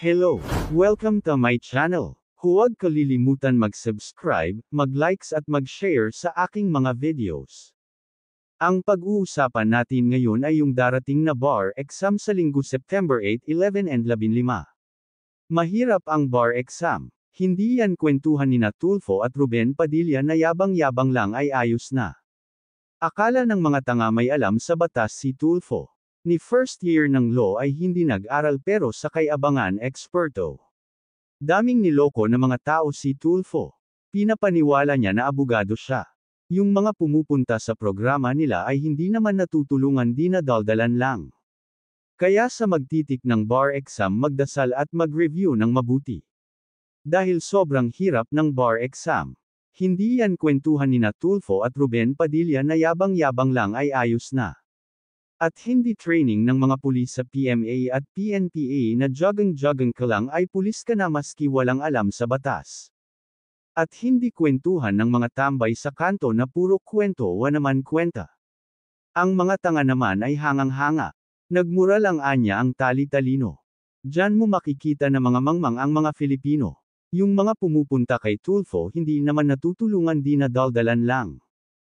Hello! Welcome to my channel. Huwag kalilimutan mag-subscribe, mag-likes at mag-share sa aking mga videos. Ang pag-uusapan natin ngayon ay yung darating na bar exam sa linggo September 8, 11 and 15. Mahirap ang bar exam. Hindi yan kwentuhan nina Tulfo at Ruben Padilla na yabang-yabang lang ay ayos na. Akala ng mga tanga may alam sa batas si Tulfo. Ni first year ng law ay hindi nag-aral pero sakay abangan eksperto. Daming niloko na mga tao si Tulfo. Pinapaniwala niya na abogado siya. Yung mga pumupunta sa programa nila ay hindi naman natutulungan, dinadaldalan lang. Kaya sa magtitik ng bar exam magdasal at mag-review ng mabuti. Dahil sobrang hirap ng bar exam. Hindi yan kwentuhan nina Tulfo at Ruben Padilla na yabang-yabang lang ay ayos na. At hindi training ng mga pulis sa PMA at PNPA na jogging-jogging ka lang ay pulis ka na maski walang alam sa batas. At hindi kwentuhan ng mga tambay sa kanto na puro kwento wa naman kwenta. Ang mga tanga naman ay hangang-hanga. Nagmura lang anya ang tali-talino. Diyan mo makikita na mga mangmang ang mga Filipino. Yung mga pumupunta kay Tulfo hindi naman natutulungan, dinadaldalan lang.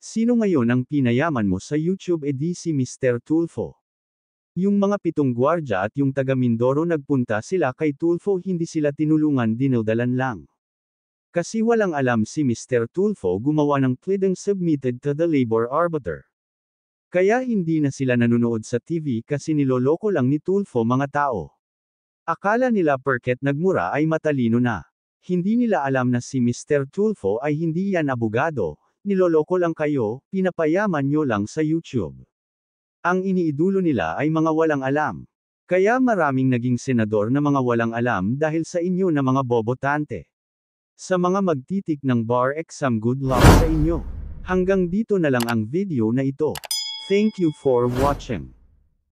Sino ngayon ang pinayaman mo sa YouTube? Edi si Mr. Tulfo. Yung mga 7 gwardya at yung taga Mindoro nagpunta sila kay Tulfo, hindi sila tinulungan, dinaldalan lang. Kasi walang alam si Mr. Tulfo gumawa ng pleading submitted to the labor arbiter. Kaya hindi na sila nanonood sa TV kasi niloloko lang ni Tulfo mga tao. Akala nila porket nagmura ay matalino na. Hindi nila alam na si Mr. Tulfo ay hindi yan abogado. Niloloko lang kayo, pinapayaman nyo lang sa YouTube. Ang iniidulo nila ay mga walang alam. Kaya maraming naging senador na mga walang alam dahil sa inyo na mga bobotante. Sa mga magtitik ng bar exam, good luck sa inyo. Hanggang dito na lang ang video na ito. Thank you for watching.